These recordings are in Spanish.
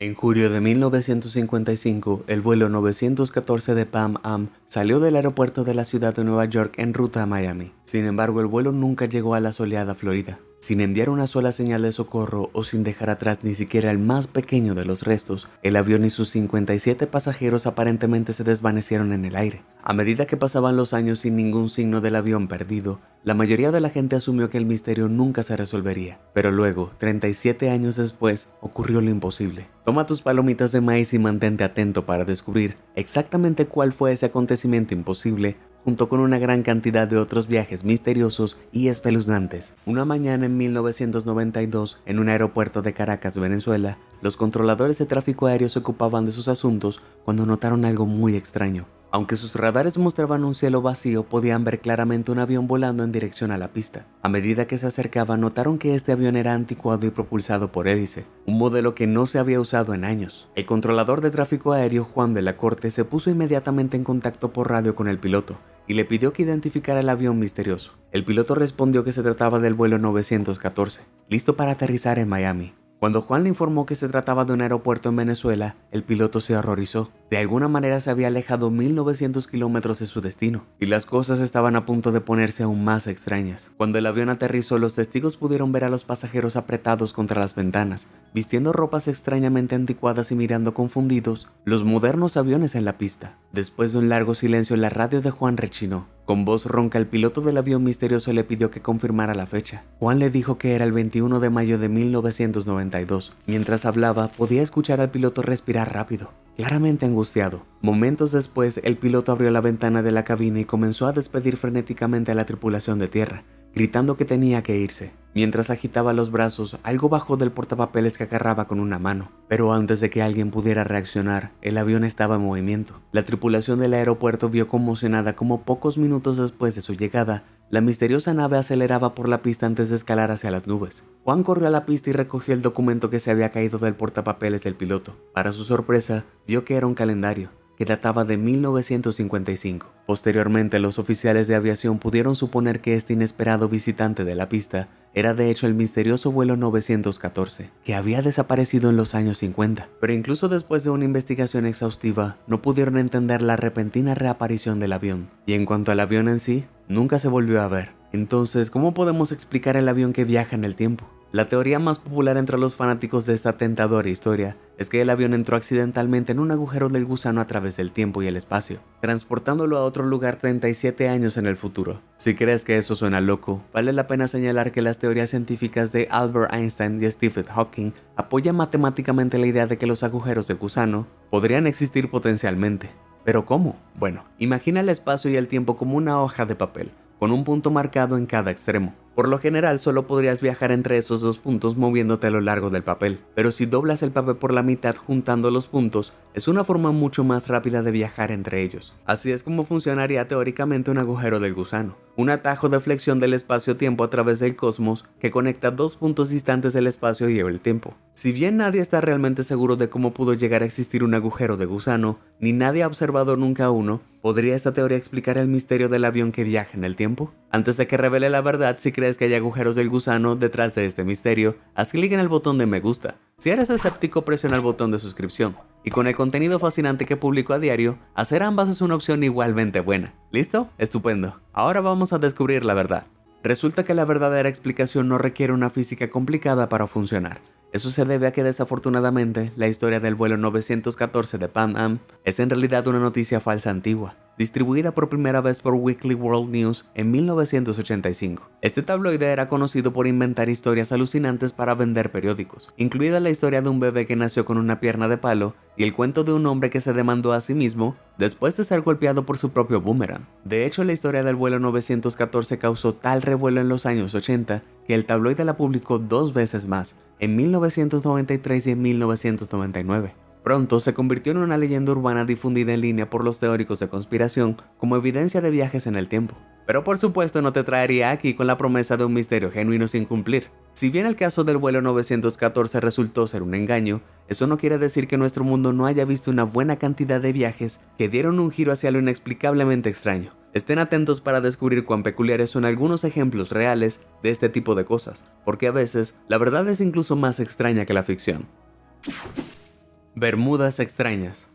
En julio de 1955, el vuelo 914 de Pan Am salió del aeropuerto de la ciudad de Nueva York en ruta a Miami. Sin embargo, el vuelo nunca llegó a la soleada Florida. Sin enviar una sola señal de socorro o sin dejar atrás ni siquiera el más pequeño de los restos, el avión y sus 57 pasajeros aparentemente se desvanecieron en el aire. A medida que pasaban los años sin ningún signo del avión perdido, la mayoría de la gente asumió que el misterio nunca se resolvería. Pero luego, 37 años después, ocurrió lo imposible. Toma tus palomitas de maíz y mantente atento para descubrir exactamente cuál fue ese acontecimiento imposible, junto con una gran cantidad de otros viajes misteriosos y espeluznantes. Una mañana en 1992, en un aeropuerto de Caracas, Venezuela, los controladores de tráfico aéreo se ocupaban de sus asuntos cuando notaron algo muy extraño. Aunque sus radares mostraban un cielo vacío, podían ver claramente un avión volando en dirección a la pista. A medida que se acercaba, notaron que este avión era anticuado y propulsado por hélice, un modelo que no se había usado en años. El controlador de tráfico aéreo, Juan de la Corte, se puso inmediatamente en contacto por radio con el piloto y le pidió que identificara el avión misterioso. El piloto respondió que se trataba del vuelo 914, listo para aterrizar en Miami. Cuando Juan le informó que se trataba de un aeropuerto en Venezuela, el piloto se horrorizó. De alguna manera se había alejado 1900 kilómetros de su destino, y las cosas estaban a punto de ponerse aún más extrañas. Cuando el avión aterrizó, los testigos pudieron ver a los pasajeros apretados contra las ventanas, vistiendo ropas extrañamente anticuadas y mirando confundidos los modernos aviones en la pista. Después de un largo silencio, la radio de Juan rechinó. Con voz ronca, el piloto del avión misterioso le pidió que confirmara la fecha. Juan le dijo que era el 21 de mayo de 1992. Mientras hablaba, podía escuchar al piloto respirar rápido, claramente angustiado. Momentos después, el piloto abrió la ventana de la cabina y comenzó a despedir frenéticamente a la tripulación de tierra, gritando que tenía que irse. Mientras agitaba los brazos, algo bajó del portapapeles que agarraba con una mano. Pero antes de que alguien pudiera reaccionar, el avión estaba en movimiento. La tripulación del aeropuerto vio conmocionada cómo pocos minutos después de su llegada, la misteriosa nave aceleraba por la pista antes de escalar hacia las nubes. Juan corrió a la pista y recogió el documento que se había caído del portapapeles del piloto. Para su sorpresa, vio que era un calendario que databa de 1955. Posteriormente, los oficiales de aviación pudieron suponer que este inesperado visitante de la pista era de hecho el misterioso vuelo 914, que había desaparecido en los años 50. Pero incluso después de una investigación exhaustiva, no pudieron entender la repentina reaparición del avión. Y en cuanto al avión en sí, nunca se volvió a ver. Entonces, ¿cómo podemos explicar el avión que viaja en el tiempo? La teoría más popular entre los fanáticos de esta tentadora historia es que el avión entró accidentalmente en un agujero del gusano a través del tiempo y el espacio, transportándolo a otro lugar 37 años en el futuro. Si crees que eso suena loco, vale la pena señalar que las teorías científicas de Albert Einstein y Stephen Hawking apoyan matemáticamente la idea de que los agujeros de gusano podrían existir potencialmente. ¿Pero cómo? Bueno, imagina el espacio y el tiempo como una hoja de papel, con un punto marcado en cada extremo. Por lo general, solo podrías viajar entre esos dos puntos moviéndote a lo largo del papel, pero si doblas el papel por la mitad juntando los puntos, es una forma mucho más rápida de viajar entre ellos. Así es como funcionaría teóricamente un agujero del gusano, un atajo de flexión del espacio-tiempo a través del cosmos que conecta dos puntos distantes del espacio y el tiempo. Si bien nadie está realmente seguro de cómo pudo llegar a existir un agujero de gusano, ni nadie ha observado nunca uno, ¿podría esta teoría explicar el misterio del avión que viaja en el tiempo? Antes de que revele la verdad, si crees que hay agujeros del gusano detrás de este misterio, haz clic en el botón de me gusta. Si eres escéptico, presiona el botón de suscripción. Y con el contenido fascinante que publico a diario, hacer ambas es una opción igualmente buena. ¿Listo? Estupendo. Ahora vamos a descubrir la verdad. Resulta que la verdadera explicación no requiere una física complicada para funcionar. Eso se debe a que desafortunadamente la historia del vuelo 914 de Pan Am es en realidad una noticia falsa antigua, distribuida por primera vez por Weekly World News en 1985. Este tabloide era conocido por inventar historias alucinantes para vender periódicos, incluida la historia de un bebé que nació con una pierna de palo y el cuento de un hombre que se demandó a sí mismo después de ser golpeado por su propio boomerang. De hecho, la historia del vuelo 914 causó tal revuelo en los años 80 que el tabloide la publicó dos veces más, en 1993 y en 1999. Pronto se convirtió en una leyenda urbana difundida en línea por los teóricos de conspiración como evidencia de viajes en el tiempo. Pero por supuesto no te traería aquí con la promesa de un misterio genuino sin cumplir. Si bien el caso del vuelo 914 resultó ser un engaño, eso no quiere decir que nuestro mundo no haya visto una buena cantidad de viajes que dieron un giro hacia lo inexplicablemente extraño. Estén atentos para descubrir cuán peculiares son algunos ejemplos reales de este tipo de cosas, porque a veces la verdad es incluso más extraña que la ficción. Bermudas extrañas.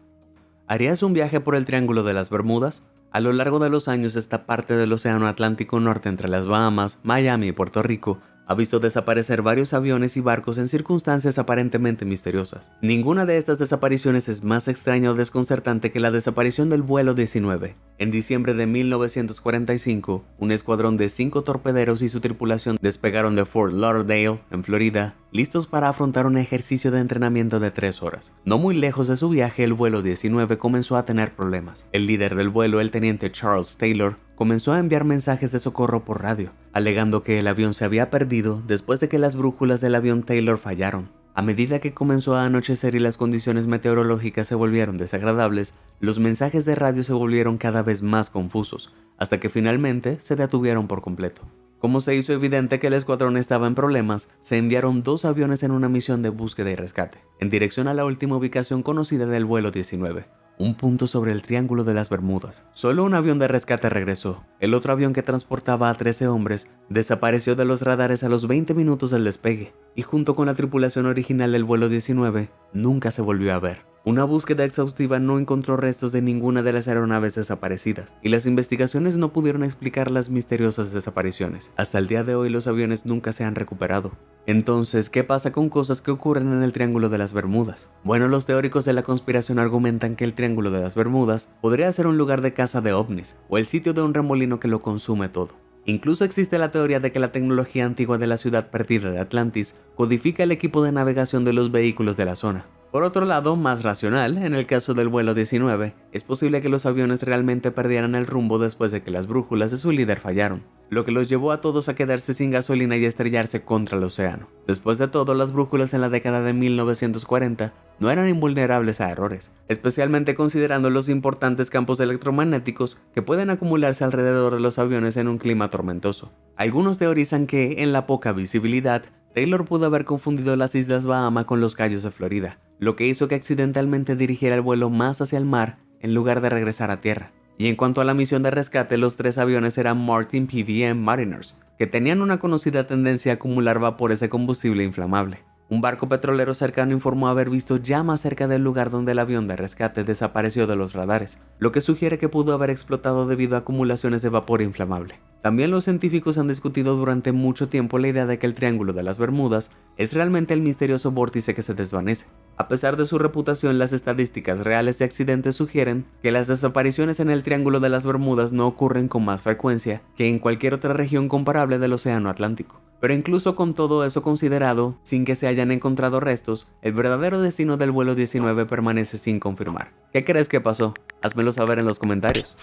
¿Harías un viaje por el Triángulo de las Bermudas? A lo largo de los años, esta parte del Océano Atlántico Norte entre las Bahamas, Miami y Puerto Rico ha visto desaparecer varios aviones y barcos en circunstancias aparentemente misteriosas. Ninguna de estas desapariciones es más extraña o desconcertante que la desaparición del vuelo 19. En diciembre de 1945, un escuadrón de 5 torpederos y su tripulación despegaron de Fort Lauderdale, en Florida, listos para afrontar un ejercicio de entrenamiento de 3 horas. No muy lejos de su viaje, el vuelo 19 comenzó a tener problemas. El líder del vuelo, el teniente Charles Taylor, comenzó a enviar mensajes de socorro por radio, alegando que el avión se había perdido después de que las brújulas del avión Taylor fallaron. A medida que comenzó a anochecer y las condiciones meteorológicas se volvieron desagradables, los mensajes de radio se volvieron cada vez más confusos, hasta que finalmente se detuvieron por completo. Como se hizo evidente que el escuadrón estaba en problemas, se enviaron 2 aviones en una misión de búsqueda y rescate, en dirección a la última ubicación conocida del vuelo 19. Un punto sobre el Triángulo de las Bermudas. Solo un avión de rescate regresó. El otro avión, que transportaba a 13 hombres, desapareció de los radares a los 20 minutos del despegue, y junto con la tripulación original del vuelo 19, nunca se volvió a ver. Una búsqueda exhaustiva no encontró restos de ninguna de las aeronaves desaparecidas, y las investigaciones no pudieron explicar las misteriosas desapariciones. Hasta el día de hoy los aviones nunca se han recuperado. Entonces, ¿qué pasa con cosas que ocurren en el Triángulo de las Bermudas? Bueno, los teóricos de la conspiración argumentan que el Triángulo de las Bermudas podría ser un lugar de caza de ovnis, o el sitio de un remolino que lo consume todo. Incluso existe la teoría de que la tecnología antigua de la ciudad perdida de Atlantis codifica el equipo de navegación de los vehículos de la zona. Por otro lado, más racional, en el caso del vuelo 19, es posible que los aviones realmente perdieran el rumbo después de que las brújulas de su líder fallaron, lo que los llevó a todos a quedarse sin gasolina y estrellarse contra el océano. Después de todo, las brújulas en la década de 1940 no eran invulnerables a errores, especialmente considerando los importantes campos electromagnéticos que pueden acumularse alrededor de los aviones en un clima tormentoso. Algunos teorizan que, en la poca visibilidad, Taylor pudo haber confundido las Islas Bahama con los Cayos de Florida, lo que hizo que accidentalmente dirigiera el vuelo más hacia el mar en lugar de regresar a tierra. Y en cuanto a la misión de rescate, los 3 aviones eran Martin PVM Mariners, que tenían una conocida tendencia a acumular vapores de combustible inflamable. Un barco petrolero cercano informó haber visto llamas cerca del lugar donde el avión de rescate desapareció de los radares, lo que sugiere que pudo haber explotado debido a acumulaciones de vapor inflamable. También los científicos han discutido durante mucho tiempo la idea de que el Triángulo de las Bermudas es realmente el misterioso vórtice que se desvanece. A pesar de su reputación, las estadísticas reales de accidentes sugieren que las desapariciones en el Triángulo de las Bermudas no ocurren con más frecuencia que en cualquier otra región comparable del Océano Atlántico. Pero incluso con todo eso considerado, sin que se hayan encontrado restos, el verdadero destino del vuelo 19 permanece sin confirmar. ¿Qué crees que pasó? Házmelo saber en los comentarios.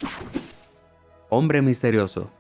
Hombre misterioso.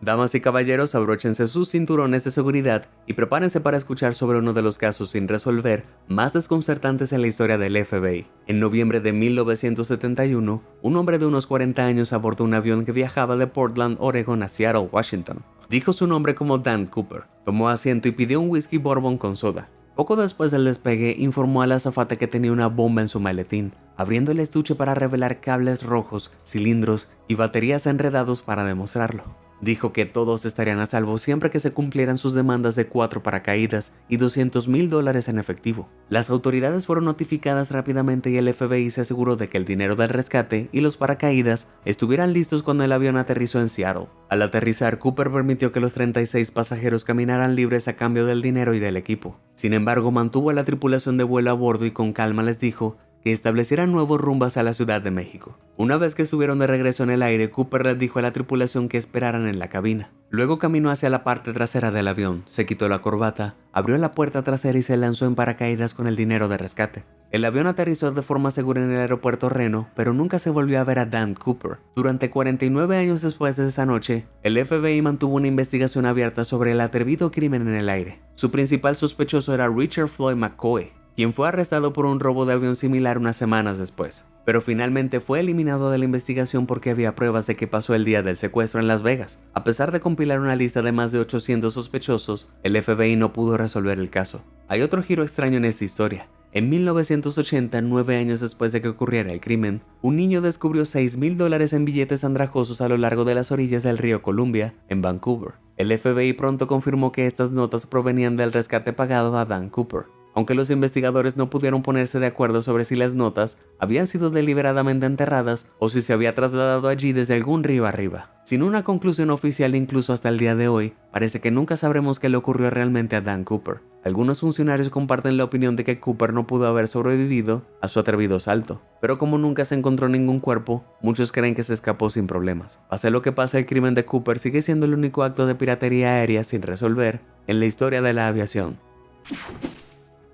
Damas y caballeros, abróchense sus cinturones de seguridad y prepárense para escuchar sobre uno de los casos sin resolver más desconcertantes en la historia del FBI. En noviembre de 1971, un hombre de unos 40 años abordó un avión que viajaba de Portland, Oregon a Seattle, Washington. Dijo su nombre como Dan Cooper, tomó asiento y pidió un whisky bourbon con soda. Poco después del despegue, informó a la azafata que tenía una bomba en su maletín, abriendo el estuche para revelar cables rojos, cilindros y baterías enredados para demostrarlo. Dijo que todos estarían a salvo siempre que se cumplieran sus demandas de 4 paracaídas y $200,000 en efectivo. Las autoridades fueron notificadas rápidamente y el FBI se aseguró de que el dinero del rescate y los paracaídas estuvieran listos cuando el avión aterrizó en Seattle. Al aterrizar, Cooper permitió que los 36 pasajeros caminaran libres a cambio del dinero y del equipo. Sin embargo, mantuvo a la tripulación de vuelo a bordo y con calma les dijo que establecieran nuevos rumbos a la Ciudad de México. Una vez que estuvieron de regreso en el aire, Cooper les dijo a la tripulación que esperaran en la cabina. Luego caminó hacia la parte trasera del avión, se quitó la corbata, abrió la puerta trasera y se lanzó en paracaídas con el dinero de rescate. El avión aterrizó de forma segura en el aeropuerto Reno, pero nunca se volvió a ver a Dan Cooper. Durante 49 años después de esa noche, el FBI mantuvo una investigación abierta sobre el atrevido crimen en el aire. Su principal sospechoso era Richard Floyd McCoy, quien fue arrestado por un robo de avión similar unas semanas después, pero finalmente fue eliminado de la investigación porque había pruebas de que pasó el día del secuestro en Las Vegas. A pesar de compilar una lista de más de 800 sospechosos, el FBI no pudo resolver el caso. Hay otro giro extraño en esta historia. En 1980, 9 años después de que ocurriera el crimen, un niño descubrió $6,000 en billetes andrajosos a lo largo de las orillas del río Columbia, en Vancouver. El FBI pronto confirmó que estas notas provenían del rescate pagado a Dan Cooper. aunque los investigadores no pudieron ponerse de acuerdo sobre si las notas habían sido deliberadamente enterradas o si se había trasladado allí desde algún río arriba. Sin una conclusión oficial incluso hasta el día de hoy, parece que nunca sabremos qué le ocurrió realmente a Dan Cooper. Algunos funcionarios comparten la opinión de que Cooper no pudo haber sobrevivido a su atrevido salto, pero como nunca se encontró ningún cuerpo, muchos creen que se escapó sin problemas. Pase lo que pase, el crimen de Cooper sigue siendo el único acto de piratería aérea sin resolver en la historia de la aviación.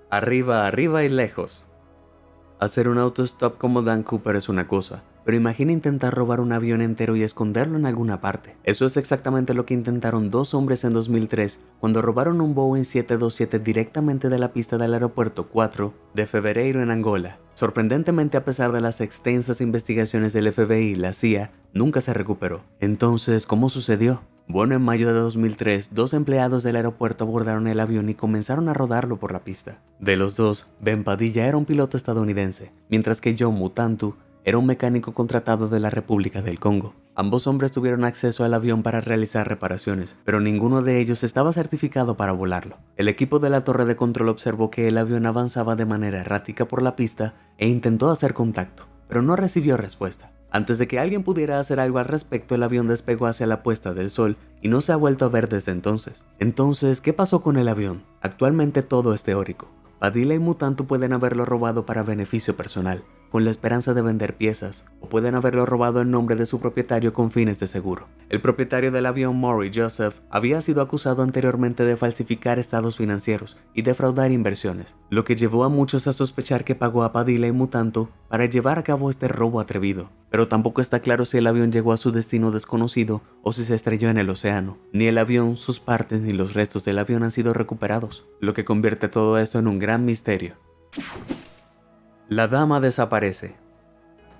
Arriba, arriba y lejos. Hacer un autostop como Dan Cooper es una cosa, pero imagina intentar robar un avión entero y esconderlo en alguna parte. Eso es exactamente lo que intentaron dos hombres en 2003 cuando robaron un Boeing 727 directamente de la pista del aeropuerto 4 de Fevereiro en Angola. Sorprendentemente, a pesar de las extensas investigaciones del FBI y la CIA, nunca se recuperó. Entonces, ¿cómo sucedió? Bueno, en mayo de 2003, dos empleados del aeropuerto abordaron el avión y comenzaron a rodarlo por la pista. De los dos, Ben Padilla era un piloto estadounidense, mientras que Joe Mutantu era un mecánico contratado de la República del Congo. Ambos hombres tuvieron acceso al avión para realizar reparaciones, pero ninguno de ellos estaba certificado para volarlo. El equipo de la torre de control observó que el avión avanzaba de manera errática por la pista e intentó hacer contacto, pero no recibió respuesta. Antes de que alguien pudiera hacer algo al respecto, el avión despegó hacia la puesta del sol y no se ha vuelto a ver desde entonces. Entonces, ¿qué pasó con el avión? Actualmente todo es teórico. Padilla y Mutantu pueden haberlo robado para beneficio personal, con la esperanza de vender piezas, o pueden haberlo robado en nombre de su propietario con fines de seguro. El propietario del avión, Maury Joseph, había sido acusado anteriormente de falsificar estados financieros y defraudar inversiones, lo que llevó a muchos a sospechar que pagó a Padilla y Mutantu para llevar a cabo este robo atrevido. Pero tampoco está claro si el avión llegó a su destino desconocido o si se estrelló en el océano. Ni el avión, sus partes ni los restos del avión han sido recuperados, lo que convierte todo esto en un gran misterio. La dama desaparece.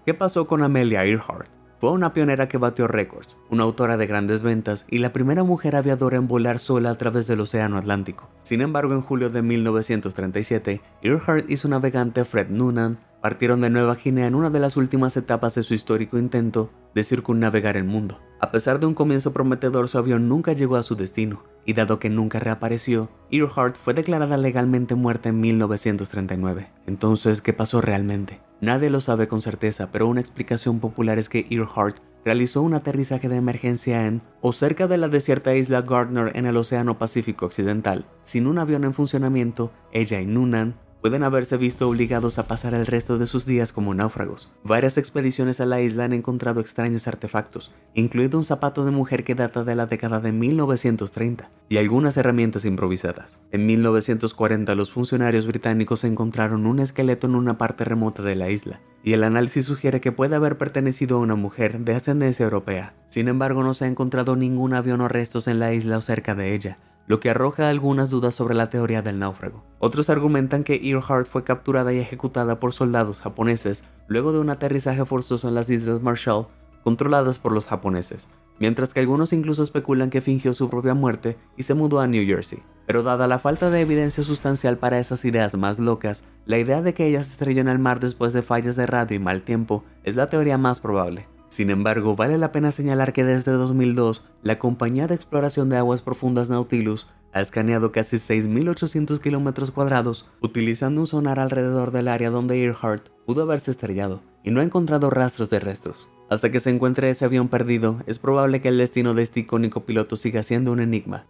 ¿Qué pasó con Amelia Earhart? Fue una pionera que batió récords, una autora de grandes ventas y la primera mujer aviadora en volar sola a través del océano Atlántico. Sin embargo, en julio de 1937, Earhart y su navegante Fred Noonan partieron de Nueva Guinea en una de las últimas etapas de su histórico intento de circunnavegar el mundo. A pesar de un comienzo prometedor, su avión nunca llegó a su destino, y dado que nunca reapareció, Earhart fue declarada legalmente muerta en 1939. Entonces, ¿qué pasó realmente? Nadie lo sabe con certeza, pero una explicación popular es que Earhart realizó un aterrizaje de emergencia en o cerca de la desierta isla Gardner en el Océano Pacífico Occidental. Sin un avión en funcionamiento, ella y Noonan pueden haberse visto obligados a pasar el resto de sus días como náufragos. Varias expediciones a la isla han encontrado extraños artefactos, incluido un zapato de mujer que data de la década de 1930 y algunas herramientas improvisadas. En 1940, los funcionarios británicos encontraron un esqueleto en una parte remota de la isla, y el análisis sugiere que puede haber pertenecido a una mujer de ascendencia europea. Sin embargo, no se ha encontrado ningún avión o restos en la isla o cerca de ella, lo que arroja algunas dudas sobre la teoría del náufrago. Otros argumentan que Earhart fue capturada y ejecutada por soldados japoneses luego de un aterrizaje forzoso en las Islas Marshall, controladas por los japoneses, mientras que algunos incluso especulan que fingió su propia muerte y se mudó a New Jersey. Pero dada la falta de evidencia sustancial para esas ideas más locas, la idea de que ella se estrelló en el mar después de fallas de radio y mal tiempo es la teoría más probable. Sin embargo, vale la pena señalar que desde 2002, la compañía de exploración de aguas profundas Nautilus ha escaneado casi 6.800 kilómetros cuadrados utilizando un sonar alrededor del área donde Earhart pudo haberse estrellado y no ha encontrado rastros de restos. Hasta que se encuentre ese avión perdido, es probable que el destino de este icónico piloto siga siendo un enigma.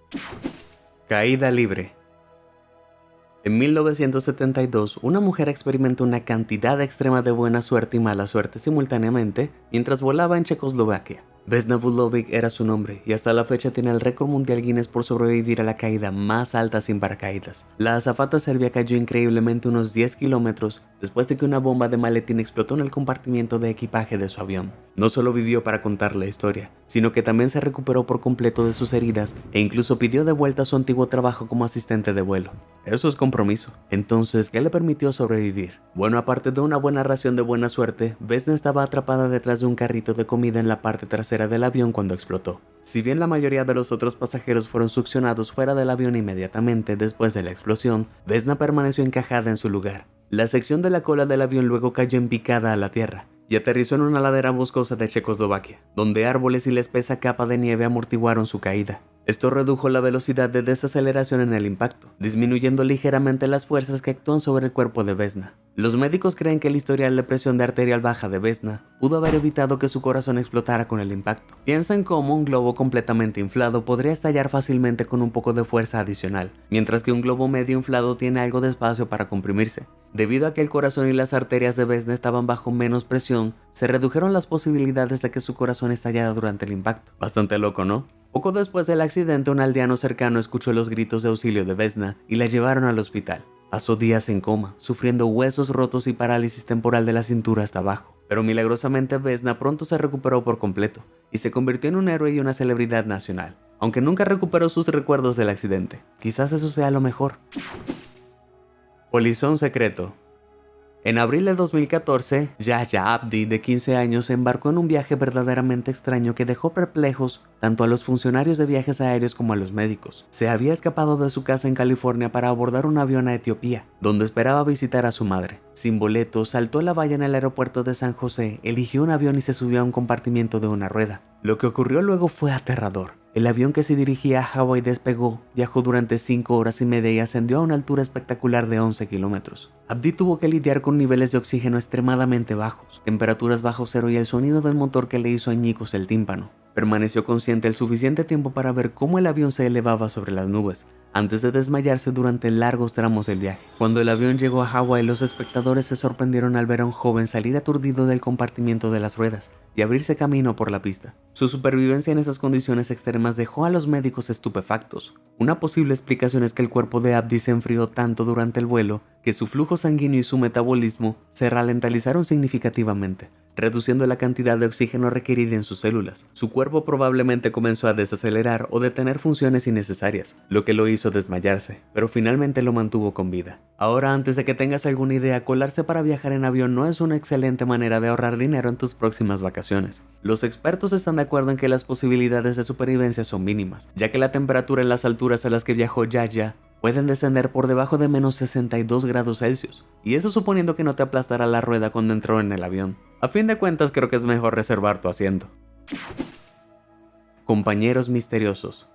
Caída libre. En 1972, una mujer experimentó una cantidad extrema de buena suerte y mala suerte simultáneamente mientras volaba en Checoslovaquia. Vesna Vulovic era su nombre y hasta la fecha tiene el récord mundial Guinness por sobrevivir a la caída más alta sin paracaídas. La azafata serbia cayó increíblemente unos 10 kilómetros después de que una bomba de maletín explotó en el compartimiento de equipaje de su avión. No solo vivió para contar la historia, sino que también se recuperó por completo de sus heridas e incluso pidió de vuelta su antiguo trabajo como asistente de vuelo. Eso es compromiso. Entonces, ¿qué le permitió sobrevivir? Bueno, aparte de una buena ración de buena suerte, Vesna estaba atrapada detrás de un carrito de comida en la parte trasera del avión cuando explotó. Si bien la mayoría de los otros pasajeros fueron succionados fuera del avión inmediatamente después de la explosión, Vesna permaneció encajada en su lugar. La sección de la cola del avión luego cayó en picada a la tierra y aterrizó en una ladera boscosa de Checoslovaquia, donde árboles y la espesa capa de nieve amortiguaron su caída. Esto redujo la velocidad de desaceleración en el impacto, disminuyendo ligeramente las fuerzas que actúan sobre el cuerpo de Vesna. Los médicos creen que el historial de presión de arterial baja de Vesna pudo haber evitado que su corazón explotara con el impacto. Piensa en cómo un globo completamente inflado podría estallar fácilmente con un poco de fuerza adicional, mientras que un globo medio inflado tiene algo de espacio para comprimirse. Debido a que el corazón y las arterias de Vesna estaban bajo menos presión, se redujeron las posibilidades de que su corazón estallara durante el impacto. Bastante loco, ¿no? Poco después del accidente, un aldeano cercano escuchó los gritos de auxilio de Vesna y la llevaron al hospital. Pasó días en coma, sufriendo huesos rotos y parálisis temporal de la cintura hasta abajo. Pero milagrosamente Vesna pronto se recuperó por completo y se convirtió en un héroe y una celebridad nacional, aunque nunca recuperó sus recuerdos del accidente. Quizás eso sea lo mejor. Polizón secreto. En abril de 2014, Yahya Abdi, de 15 años, se embarcó en un viaje verdaderamente extraño que dejó perplejos tanto a los funcionarios de viajes aéreos como a los médicos. Se había escapado de su casa en California para abordar un avión a Etiopía, donde esperaba visitar a su madre. Sin boleto, saltó la valla en el aeropuerto de San José, eligió un avión y se subió a un compartimiento de una rueda. Lo que ocurrió luego fue aterrador. El avión que se dirigía a Hawái despegó, viajó durante 5 horas y media y ascendió a una altura espectacular de 11 kilómetros. Abdi tuvo que lidiar con niveles de oxígeno extremadamente bajos, temperaturas bajo cero y el sonido del motor que le hizo añicos el tímpano. Permaneció consciente el suficiente tiempo para ver cómo el avión se elevaba sobre las nubes, antes de desmayarse durante largos tramos del viaje. Cuando el avión llegó a Hawái, los espectadores se sorprendieron al ver a un joven salir aturdido del compartimiento de las ruedas y abrirse camino por la pista. Su supervivencia en esas condiciones extremas dejó a los médicos estupefactos. Una posible explicación es que el cuerpo de Abdi se enfrió tanto durante el vuelo que su flujo sanguíneo y su metabolismo se ralentizaron significativamente, reduciendo la cantidad de oxígeno requerida en sus células. Su cuerpo probablemente comenzó a desacelerar o detener funciones innecesarias, lo que lo hizo desmayarse, pero finalmente lo mantuvo con vida. Ahora, antes de que tengas alguna idea, colarse para viajar en avión no es una excelente manera de ahorrar dinero en tus próximas vacaciones. Los expertos están de acuerdo en que las posibilidades de supervivencia son mínimas, ya que la temperatura en las alturas a las que viajó Yahya pueden descender por debajo de menos 62 grados Celsius, y eso suponiendo que no te aplastará la rueda cuando entró en el avión. A fin de cuentas, creo que es mejor reservar tu asiento. Compañeros misteriosos.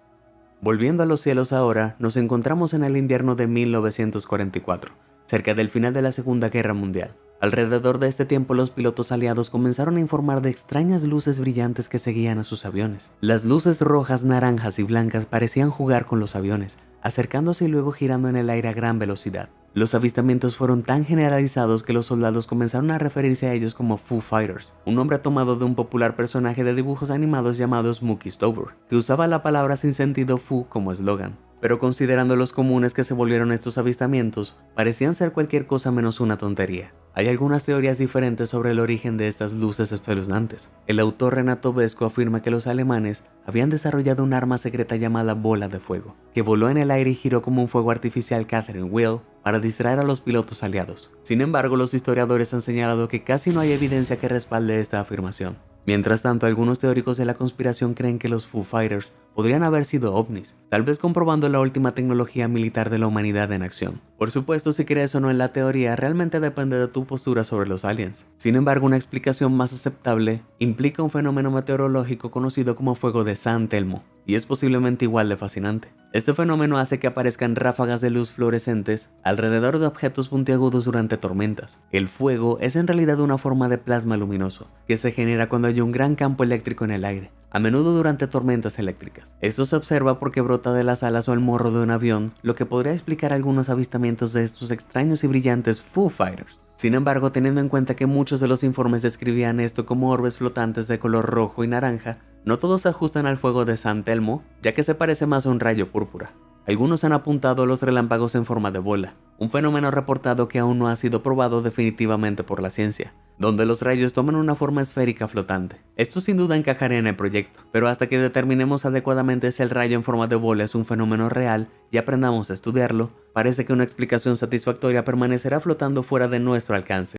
Volviendo a los cielos ahora, nos encontramos en el invierno de 1944, cerca del final de la Segunda Guerra Mundial. Alrededor de este tiempo, los pilotos aliados comenzaron a informar de extrañas luces brillantes que seguían a sus aviones. Las luces rojas, naranjas y blancas parecían jugar con los aviones, acercándose y luego girando en el aire a gran velocidad. Los avistamientos fueron tan generalizados que los soldados comenzaron a referirse a ellos como Foo Fighters, un nombre tomado de un popular personaje de dibujos animados llamado Smokey Stover, que usaba la palabra sin sentido Foo como eslogan. Pero considerando los comunes que se volvieron estos avistamientos, parecían ser cualquier cosa menos una tontería. Hay algunas teorías diferentes sobre el origen de estas luces espeluznantes. El autor Renato Vesco afirma que los alemanes habían desarrollado un arma secreta llamada bola de fuego, que voló en el aire y giró como un fuego artificial Catherine Wheel para distraer a los pilotos aliados. Sin embargo, los historiadores han señalado que casi no hay evidencia que respalde esta afirmación. Mientras tanto, algunos teóricos de la conspiración creen que los Foo Fighters podrían haber sido ovnis, tal vez comprobando la última tecnología militar de la humanidad en acción. Por supuesto, si crees o no en la teoría, realmente depende de tu postura sobre los aliens. Sin embargo, una explicación más aceptable implica un fenómeno meteorológico conocido como fuego de San Telmo, y es posiblemente igual de fascinante. Este fenómeno hace que aparezcan ráfagas de luz fluorescentes alrededor de objetos puntiagudos durante tormentas. El fuego es en realidad una forma de plasma luminoso, que se genera cuando hay un gran campo eléctrico en el aire, a menudo durante tormentas eléctricas. Esto se observa porque brota de las alas o el morro de un avión, lo que podría explicar algunos avistamientos de estos extraños y brillantes Foo Fighters. Sin embargo, teniendo en cuenta que muchos de los informes describían esto como orbes flotantes de color rojo y naranja, no todos se ajustan al fuego de San Telmo, ya que se parece más a un rayo púrpura. Algunos han apuntado a los relámpagos en forma de bola, un fenómeno reportado que aún no ha sido probado definitivamente por la ciencia, donde los rayos toman una forma esférica flotante. Esto sin duda encajaría en el proyecto, pero hasta que determinemos adecuadamente si el rayo en forma de bola es un fenómeno real y aprendamos a estudiarlo, parece que una explicación satisfactoria permanecerá flotando fuera de nuestro alcance.